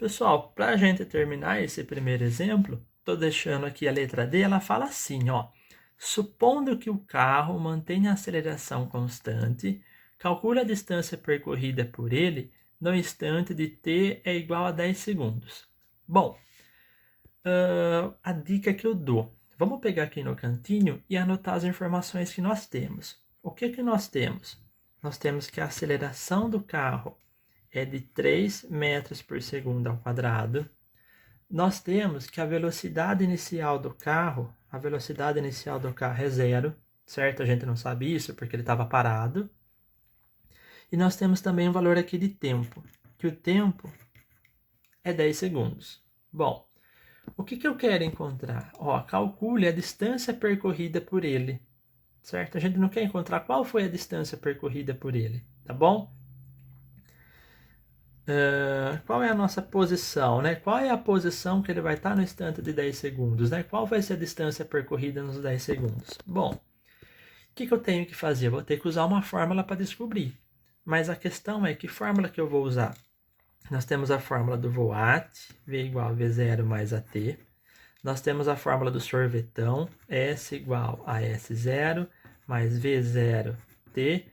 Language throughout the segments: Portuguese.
Pessoal, para a gente terminar esse primeiro exemplo, estou deixando aqui a letra D, ela fala assim, ó. Supondo que o carro mantenha a aceleração constante, calcule a distância percorrida por ele no instante de t é igual a 10 segundos. Bom, a dica que eu dou. Vamos pegar aqui no cantinho e anotar as informações que nós temos. O que nós temos? Nós temos que a aceleração do carro é de 3 metros por segundo ao quadrado. Nós temos que a velocidade inicial do carro é zero, certo? A gente não sabe isso porque ele estava parado. E nós temos também um valor aqui de tempo, que o tempo é 10 segundos. Bom, o que eu quero encontrar? Ó, calcule a distância percorrida por ele, certo? A gente não quer encontrar qual foi a distância percorrida por ele, tá bom? Qual é a nossa posição, né? Qual é a posição que ele vai estar no instante de 10 segundos, né? Qual vai ser a distância percorrida nos 10 segundos? Bom, o que eu tenho que fazer? Eu vou ter que usar uma fórmula para descobrir. Mas a questão é que fórmula que eu vou usar? Nós temos a fórmula do Voat, V igual a V0 mais AT. Nós temos a fórmula do sorvetão, S igual a S0 mais V0T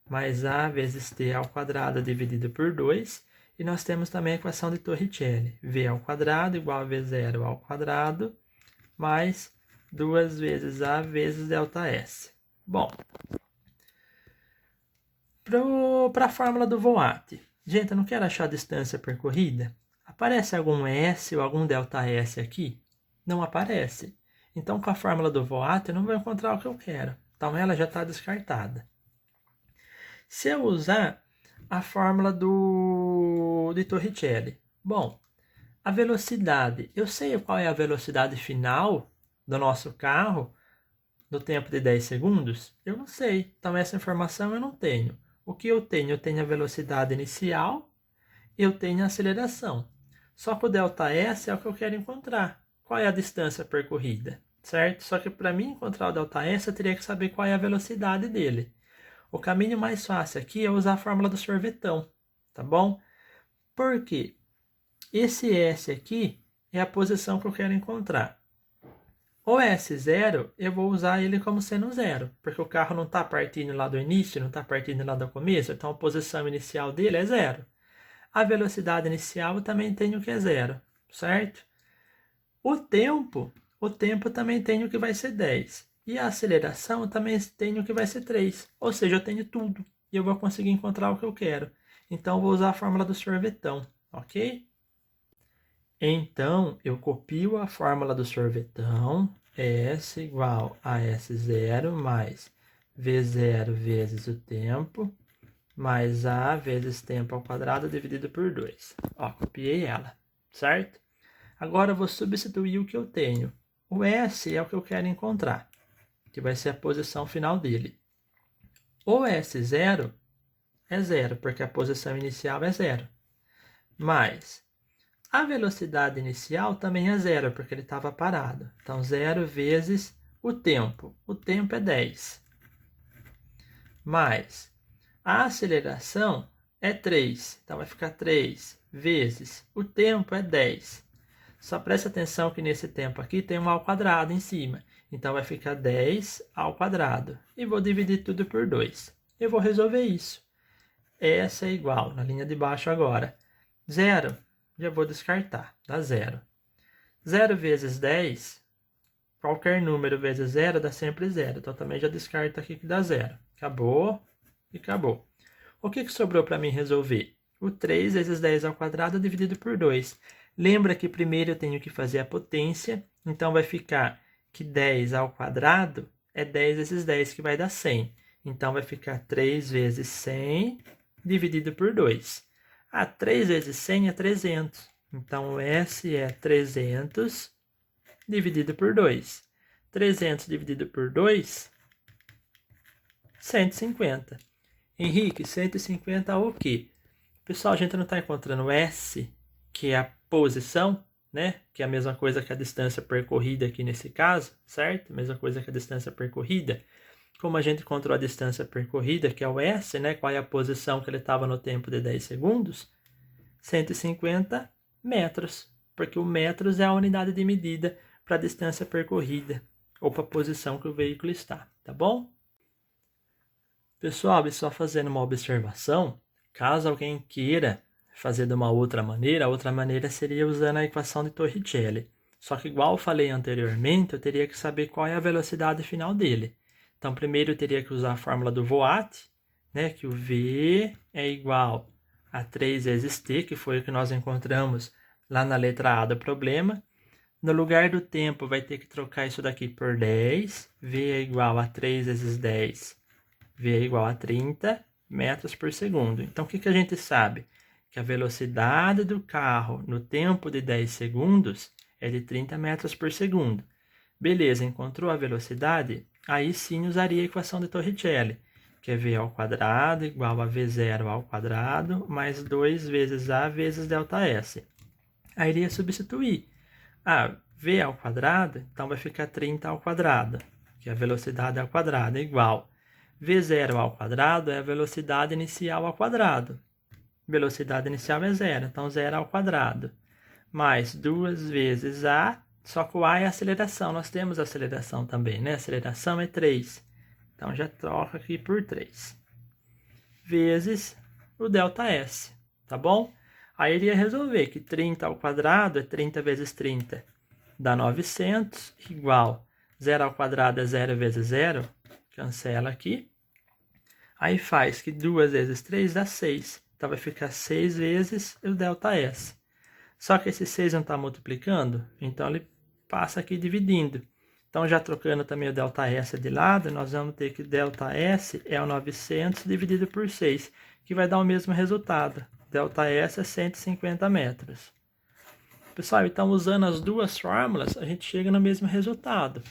mais A vezes T ao quadrado dividido por 2. E nós temos também a equação de Torricelli, V ao quadrado igual a V0 ao quadrado mais 2 vezes A vezes ΔS. Bom, para a fórmula do Voat, gente, eu não quero achar a distância percorrida. Aparece algum S ou algum ΔS aqui? Não aparece. Então, com a fórmula do Voat, eu não vou encontrar o que eu quero. Então, ela já está descartada. Se eu usar a fórmula de Torricelli, bom, a velocidade, eu sei qual é a velocidade final do nosso carro no tempo de 10 segundos? Eu não sei. Então, essa informação eu não tenho. O que eu tenho? Eu tenho a velocidade inicial, eu tenho a aceleração. Só que o ΔS é o que eu quero encontrar. Qual é a distância percorrida, certo? Só que para mim encontrar o ΔS, eu teria que saber qual é a velocidade dele. O caminho mais fácil aqui é usar a fórmula do sorvetão, tá bom? Por quê? Esse S aqui é a posição que eu quero encontrar. O S0, eu vou usar ele como sendo zero, porque o carro não está partindo lá do início, não está partindo lá do começo, então a posição inicial dele é zero. A velocidade inicial eu também tenho que é zero, certo? O tempo também tenho que vai ser 10. E a aceleração eu também tenho que vai ser 3. Ou seja, eu tenho tudo. E eu vou conseguir encontrar o que eu quero. Então, eu vou usar a fórmula do sorvetão, ok? Então, eu copio a fórmula do sorvetão. S igual a S0 mais V0 vezes o tempo, mais A vezes tempo ao quadrado dividido por 2. Ó, copiei ela, certo? Agora eu vou substituir o que eu tenho. O S é o que eu quero encontrar, que vai ser a posição final dele. O S0 é zero, porque a posição inicial é zero. Mas a velocidade inicial também é zero, porque ele estava parado. Então, 0 vezes o tempo. O tempo é 10. Mais a aceleração é 3. Então, vai ficar 3 vezes o tempo é 10. Só preste atenção que nesse tempo aqui tem um ao quadrado em cima. Então, vai ficar 10 ao quadrado. E vou dividir tudo por 2. Eu vou resolver isso. S é igual, na linha de baixo agora, 0. Já vou descartar, dá 0. 0 vezes 10, qualquer número vezes 0 dá sempre 0. Então, também já descarto aqui que dá 0. Acabou e acabou. O que sobrou para mim resolver? O 3 vezes 10 ao quadrado dividido por 2. Lembra que primeiro eu tenho que fazer a potência, então vai ficar que 10 ao quadrado é 10 vezes 10, que vai dar 100. Então, vai ficar 3 vezes 100 dividido por 2. 3 vezes 100 é 300. Então, o S é 300 dividido por 2. 300 dividido por 2, 150. Henrique, 150 o quê? Pessoal, a gente não está encontrando o S, que é a posição, né? Que é a mesma coisa que a distância percorrida aqui nesse caso, certo? Mesma coisa que a distância percorrida. Como a gente encontrou a distância percorrida, que é o S, né? Qual é a posição que ele estava no tempo de 10 segundos? 150 metros, porque o metros é a unidade de medida para a distância percorrida ou para a posição que o veículo está, tá bom? Pessoal, e só fazendo uma observação, caso alguém queira fazer de uma outra maneira, a outra maneira seria usando a equação de Torricelli. Só que igual eu falei anteriormente, eu teria que saber qual é a velocidade final dele. Então, primeiro eu teria que usar a fórmula do Voigt, né, que o V é igual a 3 vezes T, que foi o que nós encontramos lá na letra A do problema. No lugar do tempo, vai ter que trocar isso daqui por 10. V é igual a 3 vezes 10. V é igual a 30 metros por segundo. Então, o que a gente sabe? Que a velocidade do carro no tempo de 10 segundos é de 30 metros por segundo. Beleza, encontrou a velocidade? Aí sim usaria a equação de Torricelli, que é V ao quadrado igual a V0 ao quadrado mais 2 vezes A vezes ΔS. Aí iria substituir. V ao quadrado, então vai ficar 30 ao quadrado, que é a velocidade ao quadrado, igual V0 ao quadrado é a velocidade inicial ao quadrado. Velocidade inicial é zero, então 0 ao quadrado. Mais 2 vezes A, só que o A é a aceleração. Nós temos a aceleração também, né? A aceleração é 3. Então, já troca aqui por 3. Vezes o ΔS, tá bom? Aí iria resolver que 30 ao quadrado é 30 vezes 30. Dá 900, igual 0 ao quadrado é 0 vezes 0. Cancela aqui. Aí faz que 2 vezes 3 dá 6. Então, vai ficar 6 vezes o ΔS. Só que esse 6 não está multiplicando, então ele passa aqui dividindo. Então, já trocando também o ΔS de lado, nós vamos ter que ΔS é o 900 dividido por 6, que vai dar o mesmo resultado. ΔS é 150 metros. Pessoal, então usando as duas fórmulas, a gente chega no mesmo resultado.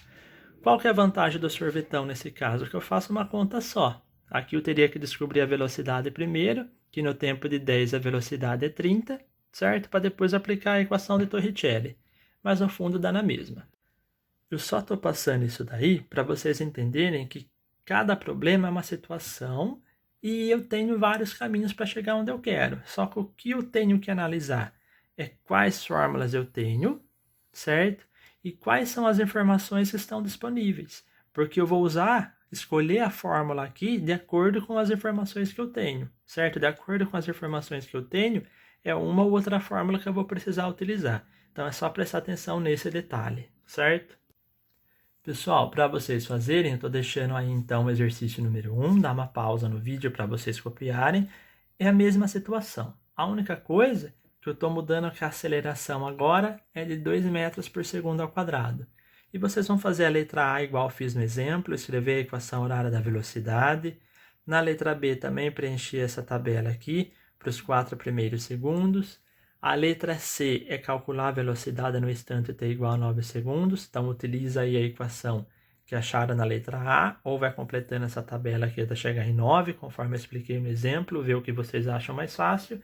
Qual que é a vantagem do sorvetão nesse caso? Que eu faço uma conta só. Aqui eu teria que descobrir a velocidade primeiro, que no tempo de 10 a velocidade é 30, certo? Para depois aplicar a equação de Torricelli. Mas no fundo dá na mesma. Eu só estou passando isso daí para vocês entenderem que cada problema é uma situação e eu tenho vários caminhos para chegar onde eu quero. Só que o que eu tenho que analisar é quais fórmulas eu tenho, certo? E quais são as informações que estão disponíveis. Porque eu vou escolher a fórmula aqui de acordo com as informações que eu tenho, certo? De acordo com as informações que eu tenho, é uma ou outra fórmula que eu vou precisar utilizar. Então, é só prestar atenção nesse detalhe, certo? Pessoal, para vocês fazerem, eu estou deixando aí então o exercício número 1, dá uma pausa no vídeo para vocês copiarem. É a mesma situação. A única coisa que eu estou mudando é que a aceleração agora é de 2 metros por segundo ao quadrado. E vocês vão fazer a letra A igual fiz no exemplo, escrever a equação horária da velocidade. Na letra B também preencher essa tabela aqui para os 4 primeiros segundos. A letra C é calcular a velocidade no instante t igual a 9 segundos. Então, utiliza aí a equação que acharam na letra A, ou vai completando essa tabela aqui até chegar em 9, conforme eu expliquei no exemplo, ver o que vocês acham mais fácil.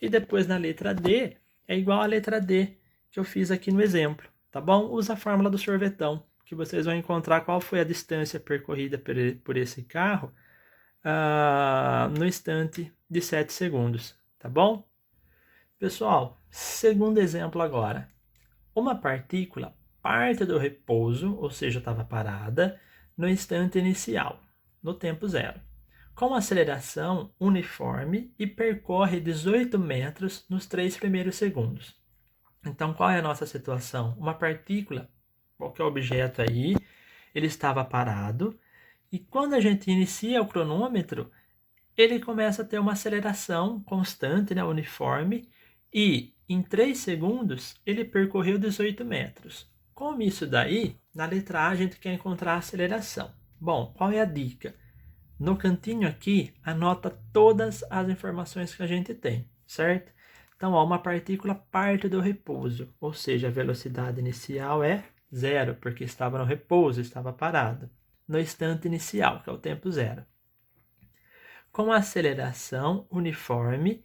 E depois na letra D, é igual à letra D que eu fiz aqui no exemplo, tá bom? Usa a fórmula do sorvetão, que vocês vão encontrar qual foi a distância percorrida por esse carro no instante de 7 segundos, tá bom? Pessoal, segundo exemplo agora. Uma partícula parte do repouso, ou seja, estava parada, no instante inicial, no tempo zero, com aceleração uniforme e percorre 18 metros nos 3 primeiros segundos. Então, qual é a nossa situação? Uma partícula, qualquer objeto aí, ele estava parado, e quando a gente inicia o cronômetro, ele começa a ter uma aceleração constante, né, uniforme, e em 3 segundos ele percorreu 18 metros. Como isso daí, na letra A a gente quer encontrar a aceleração. Bom, qual é a dica? No cantinho aqui, anota todas as informações que a gente tem, certo? Então, uma partícula parte do repouso, ou seja, a velocidade inicial é 0, porque estava no repouso, estava parado. No instante inicial, que é o tempo 0. Com aceleração uniforme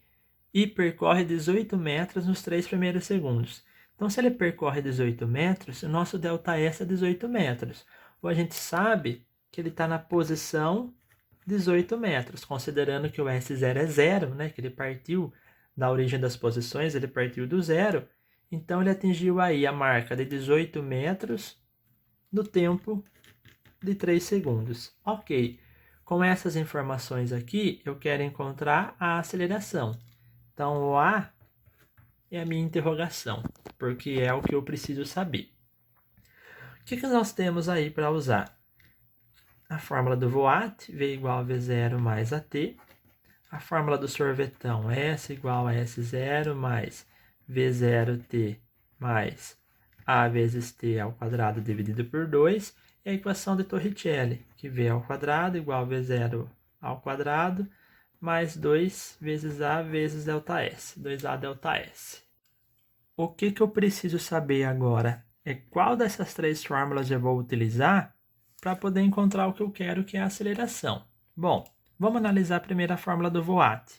e percorre 18 metros nos 3 primeiros segundos. Então, se ele percorre 18 metros, o nosso ΔS é 18 metros. Ou a gente sabe que ele está na posição 18 metros, considerando que o S0 é 0, né? Que ele partiu da origem das posições, ele partiu do zero, então ele atingiu aí a marca de 18 metros no tempo de 3 segundos. Ok, com essas informações aqui, eu quero encontrar a aceleração. Então, o A é a minha interrogação, porque é o que eu preciso saber. O que nós temos aí para usar? A fórmula do Voat, V igual a V0 mais AT. A fórmula do sorvetão, S igual a S0 mais V0T mais A vezes T ao quadrado dividido por 2. E a equação de Torricelli, que V ao quadrado igual a V0 ao quadrado mais 2 vezes A vezes ΔS, 2A ΔS. O que eu preciso saber agora é qual dessas três fórmulas eu vou utilizar para poder encontrar o que eu quero, que é a aceleração. Bom, vamos analisar primeiro a fórmula do Voat.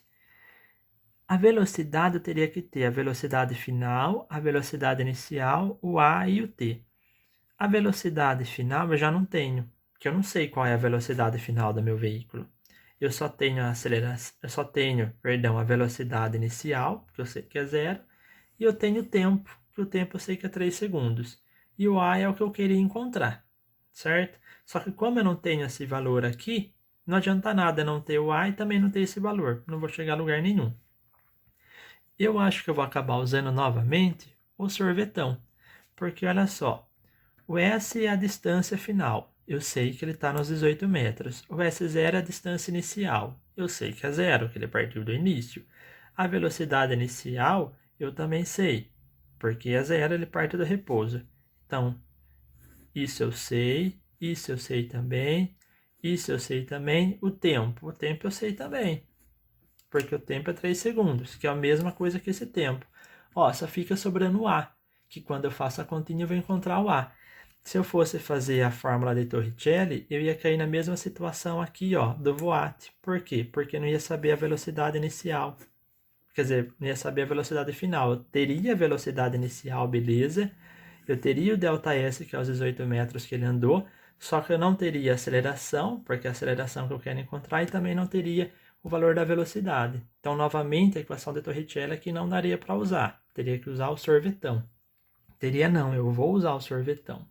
A velocidade eu teria que ter a velocidade final, a velocidade inicial, o A e o T. A velocidade final eu já não tenho, porque eu não sei qual é a velocidade final do meu veículo. Eu só tenho a velocidade inicial, que eu sei que é 0, e eu tenho o tempo, que o tempo eu sei que é 3 segundos. E o A é o que eu queria encontrar, certo? Só que como eu não tenho esse valor aqui, não adianta nada não ter o A e também não ter esse valor. Não vou chegar a lugar nenhum. Eu acho que eu vou acabar usando novamente o sorvetão. Porque olha só, o S é a distância final. Eu sei que ele está nos 18 metros. O S0 é a distância inicial. Eu sei que é 0, que ele partiu do início. A velocidade inicial eu também sei, porque é 0, ele parte do repouso. Então, isso eu sei também. Isso eu sei também. O tempo eu sei também, porque o tempo é 3 segundos, que é a mesma coisa que esse tempo. Ó, só fica sobrando o A, que quando eu faço a continha eu vou encontrar o A. Se eu fosse fazer a fórmula de Torricelli, eu ia cair na mesma situação aqui, ó, do Voat. Por quê? Porque eu não ia saber a velocidade inicial. Quer dizer, não ia saber a velocidade final. Eu teria a velocidade inicial, beleza. Eu teria o ΔS, que é os 18 metros que ele andou, só que eu não teria aceleração, porque é a aceleração que eu quero encontrar, e também não teria o valor da velocidade. Então, novamente, a equação de Torricelli aqui não daria para usar. Teria que usar o sorvetão. Teria não, eu vou usar o sorvetão.